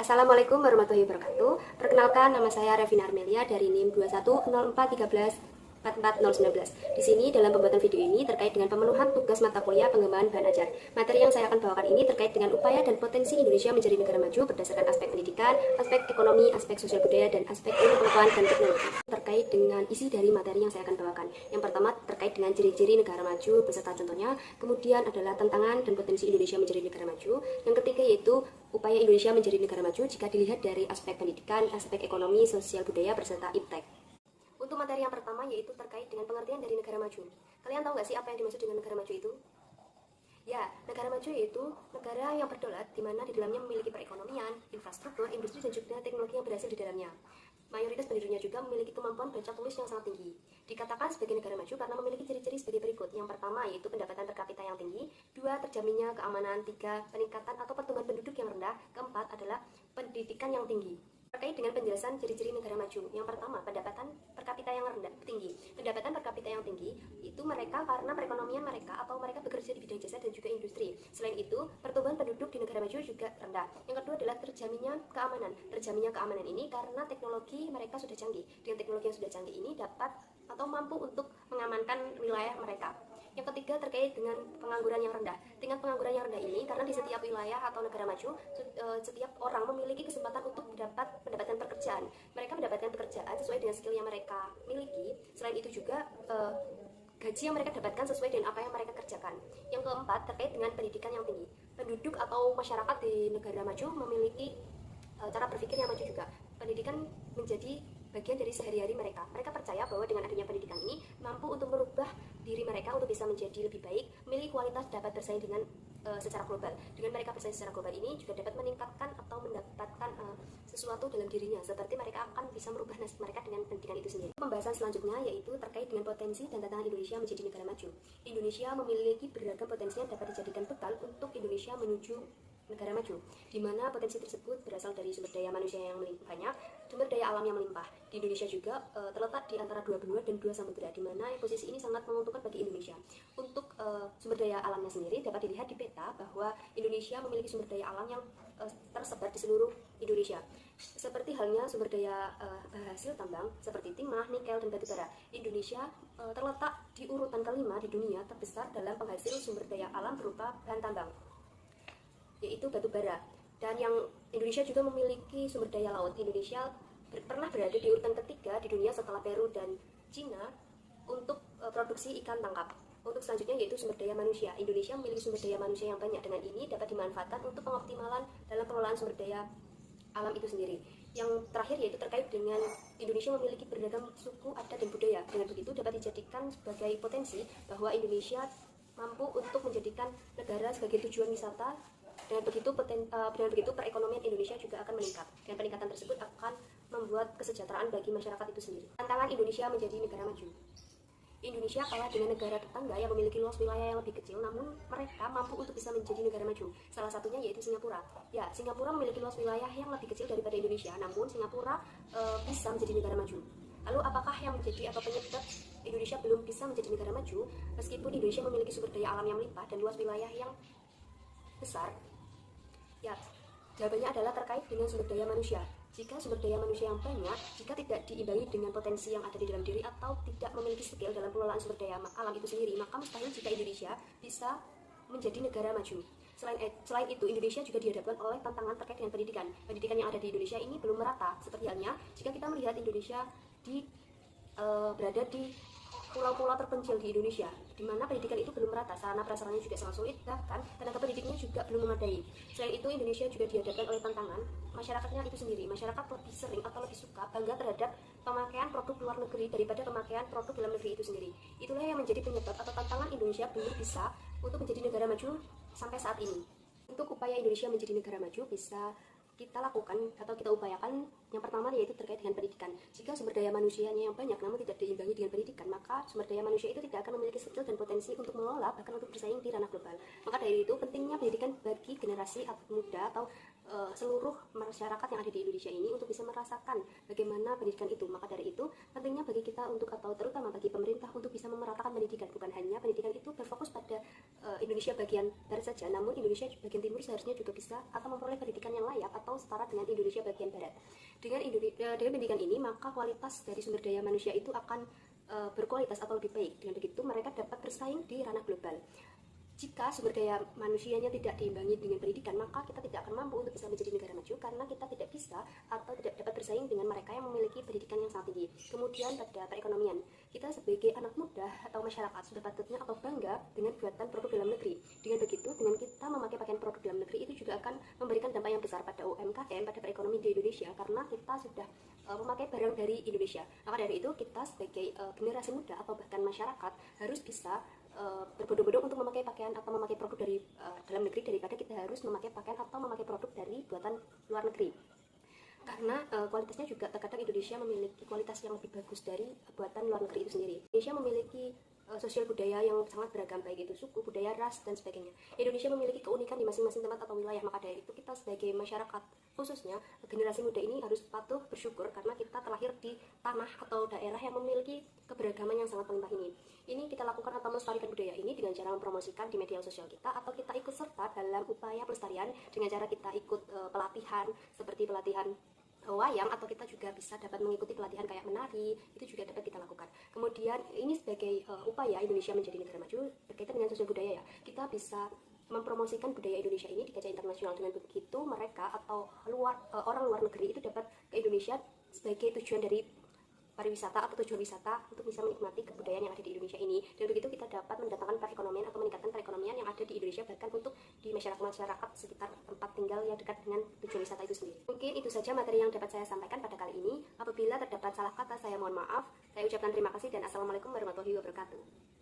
Assalamualaikum warahmatullahi wabarakatuh. Perkenalkan, nama saya Revina Armelia dari NIM 2104134419. Di sini dalam pembuatan video ini terkait dengan pemenuhan tugas mata kuliah pengembangan bahan ajar. Materi yang saya akan bawakan ini terkait dengan upaya dan potensi Indonesia menjadi negara maju berdasarkan aspek pendidikan, aspek ekonomi, aspek sosial budaya, dan aspek ilmu pengetahuan dan teknologi. Terkait dengan isi dari materi yang saya akan bawakan. Yang pertama terkait dengan ciri-ciri negara maju beserta contohnya, kemudian adalah tantangan dan potensi Indonesia menjadi negara maju. Yang ketiga yaitu upaya Indonesia menjadi negara maju jika dilihat dari aspek pendidikan, aspek ekonomi, sosial budaya, beserta iptek. Untuk materi yang pertama yaitu terkait dengan pengertian dari negara maju. Kalian tahu nggak sih apa yang dimaksud dengan negara maju itu? Ya, negara maju yaitu negara yang berdaulat di mana di dalamnya memiliki perekonomian, infrastruktur, industri, dan juga teknologi yang berhasil di dalamnya. Mayoritas penduduknya juga memiliki kemampuan baca tulis yang sangat tinggi. Dikatakan sebagai negara maju karena memiliki ciri-ciri sebagai berikut. Yang pertama yaitu pendapatan per kapita yang tinggi, 2 terjaminnya keamanan, 3 peningkatan atau pertumbuhan penduduk yang rendah, keempat adalah pendidikan yang tinggi. Terkait dengan penjelasan ciri-ciri negara maju, yang pertama pendapatan per kapita yang rendah tinggi. Pendapatan per kapita yang tinggi itu mereka karena perekonomian mereka atau mereka bekerja di bidang jasa dan juga industri. Selain itu, pertumbuhan penduduk di negara maju juga rendah. Yang kedua adalah terjaminnya keamanan. Terjaminnya keamanan ini karena teknologi mereka sudah canggih. Dengan teknologi yang sudah canggih ini dapat atau mampu untuk mengamankan wilayah mereka. Yang ketiga terkait dengan pengangguran yang rendah. Tingkat pengangguran yang rendah ini karena di setiap wilayah atau negara maju setiap orang memiliki kesempatan untuk mendapatkan pekerjaan. Mereka mendapatkan pekerjaan sesuai dengan skill yang mereka miliki. Selain itu juga gaji yang mereka dapatkan sesuai dengan apa yang mereka kerjakan. Yang keempat terkait dengan pendidikan yang tinggi. Penduduk atau masyarakat di negara maju memiliki cara berpikir yang maju juga. Pendidikan menjadi bagian dari sehari-hari mereka. Mereka percaya bahwa dengan adanya pendidikan ini mampu untuk merubah diri mereka untuk bisa menjadi lebih baik, memiliki kualitas dapat bersaing dengan secara global. Dengan mereka bersaing secara global ini juga dapat meningkatkan atau mendapatkan sesuatu dalam dirinya, seperti mereka akan bisa merubah nasib mereka dengan pendidikan itu sendiri. Pembahasan selanjutnya yaitu terkait dengan potensi dan tantangan Indonesia menjadi negara maju. Indonesia memiliki beragam potensi yang dapat dijadikan bekal untuk Indonesia menuju negara maju, di mana potensi tersebut berasal dari sumber daya manusia yang banyak, sumber daya alam yang melimpah. Di Indonesia juga terletak di antara dua benua dan dua samudera, di mana posisi ini sangat menguntungkan bagi Indonesia. Untuk sumber daya alamnya sendiri dapat dilihat di peta bahwa Indonesia memiliki sumber daya alam yang tersebar di seluruh Indonesia. Seperti halnya sumber daya hasil tambang seperti timah, nikel, dan batubara. Indonesia terletak di urutan kelima di dunia terbesar dalam penghasil sumber daya alam berupa bahan tambang, yaitu batu bara. Dan yang Indonesia juga memiliki sumber daya laut. Indonesia pernah berada di urutan ketiga di dunia setelah Peru dan Cina untuk produksi ikan tangkap. Untuk selanjutnya yaitu sumber daya manusia. Indonesia memiliki sumber daya manusia yang banyak. Dengan ini dapat dimanfaatkan untuk pengoptimalan dalam pengelolaan sumber daya alam itu sendiri. Yang terakhir yaitu terkait dengan Indonesia memiliki beragam suku, adat, dan budaya. Dengan begitu dapat dijadikan sebagai potensi bahwa Indonesia mampu untuk menjadikan negara sebagai tujuan wisata. Dengan begitu perekonomian Indonesia juga akan meningkat. Dan peningkatan tersebut akan membuat kesejahteraan bagi masyarakat itu sendiri. Tantangan Indonesia menjadi negara maju. Indonesia kalah dengan negara tetangga yang memiliki luas wilayah yang lebih kecil, namun mereka mampu untuk bisa menjadi negara maju. Salah satunya yaitu Singapura. Ya, Singapura memiliki luas wilayah yang lebih kecil daripada Indonesia, namun Singapura bisa menjadi negara maju. Lalu apakah yang menjadi atau penyebab Indonesia belum bisa menjadi negara maju meskipun Indonesia memiliki sumber daya alam yang melimpah dan luas wilayah yang besar? Ya, jawabannya adalah terkait dengan sumber daya manusia. Jika sumber daya manusia yang banyak, jika tidak diimbangi dengan potensi yang ada di dalam diri atau tidak memiliki skill dalam pengelolaan sumber daya alam itu sendiri, maka mustahil jika Indonesia bisa menjadi negara maju. Selain itu, Indonesia juga dihadapkan oleh tantangan terkait dengan pendidikan. Pendidikan yang ada di Indonesia ini belum merata. Seperti halnya jika kita melihat Indonesia berada di pulau-pulau terpencil di Indonesia, di mana pendidikan itu belum merata, sarana prasarannya juga sangat sulit, bahkan tenaga pendidiknya juga belum memadai. Selain itu, Indonesia juga dihadapkan oleh tantangan masyarakatnya itu sendiri. Masyarakat lebih sering atau lebih suka bangga terhadap pemakaian produk luar negeri daripada pemakaian produk dalam negeri itu sendiri. Itulah yang menjadi penyebab atau tantangan Indonesia belum bisa untuk menjadi negara maju sampai saat ini. Untuk upaya Indonesia menjadi negara maju bisa kita lakukan atau kita upayakan. Yang pertama yaitu terkait dengan pendidikan. Jika sumber daya manusianya yang banyak namun tidak diimbangi dengan pendidikan, maka sumber daya manusia itu tidak akan memiliki skill dan potensi untuk mengelola bahkan untuk bersaing di ranah global. Maka dari itu pentingnya pendidikan bagi generasi muda atau seluruh masyarakat yang ada di Indonesia ini untuk bisa merasakan bagaimana pendidikan itu. Maka dari itu pentingnya bagi kita untuk, atau terutama bagi pemerintah, untuk bisa memeratakan pendidikan. Bukan hanya pendidikan itu berfokus pada Indonesia bagian barat saja, namun Indonesia bagian timur seharusnya juga bisa atau memperoleh pendidikan yang layak atau setara dengan Indonesia bagian barat. Dengan pendidikan ini, maka kualitas dari sumber daya manusia itu akan berkualitas atau lebih baik. Dengan begitu mereka dapat bersaing di ranah global. Jika sumber daya manusianya tidak diimbangi dengan pendidikan, maka kita tidak akan mampu untuk bisa menjadi negara maju, karena kita tidak bisa atau tidak dapat bersaing dengan mereka yang memiliki pendidikan yang sangat tinggi. Kemudian pada perekonomian, kita sebagai anak muda atau masyarakat sudah patutnya atau bangga dengan buatan produk dalam negeri. Dengan begitu, dengan kita memakai pakaian produk dalam negeri, itu juga akan memberikan dampak yang besar pada UMKM, pada perekonomian di Indonesia, karena kita sudah memakai barang dari Indonesia. Maka dari itu, kita sebagai generasi muda atau bahkan masyarakat harus bisa berbondong-bondong untuk memakai pakaian atau memakai produk dari dalam negeri, daripada kita harus memakai pakaian atau memakai produk dari buatan luar negeri. Karena kualitasnya juga terkadang Indonesia memiliki kualitas yang lebih bagus dari buatan luar negeri itu sendiri. Indonesia memiliki sosial budaya yang sangat beragam, baik itu suku, budaya, ras, dan sebagainya. Indonesia memiliki keunikan di masing-masing tempat atau wilayah. Maka dari itu kita sebagai masyarakat, khususnya generasi muda ini, harus patuh bersyukur karena kita terlahir di tanah atau daerah yang memiliki keberagaman yang sangat melimpah ini. Ini kita lakukan atau melestarikan budaya ini dengan cara mempromosikan di media sosial kita, atau kita ikut serta dalam upaya pelestarian dengan cara kita ikut pelatihan seperti pelatihan wayang, atau kita juga bisa dapat mengikuti pelatihan kayak menari, itu juga dapat kita lakukan. Kemudian ini sebagai upaya Indonesia menjadi negara maju berkaitan dengan sosial budaya ya, kita bisa mempromosikan budaya Indonesia ini di kancah internasional. Dengan begitu mereka atau orang luar negeri itu dapat ke Indonesia sebagai tujuan dari pariwisata atau tujuan wisata untuk bisa menikmati kebudayaan yang ada di Indonesia ini. Dan begitu kita dapat mendatangkan perekonomian atau meningkatkan perekonomian yang ada di Indonesia, bahkan untuk di masyarakat sekitar tempat tinggal yang dekat dengan tujuan wisata itu sendiri. Mungkin itu saja materi yang dapat saya sampaikan pada kali ini. Apabila terdapat salah kata, saya mohon maaf. Saya ucapkan terima kasih dan assalamualaikum warahmatullahi wabarakatuh.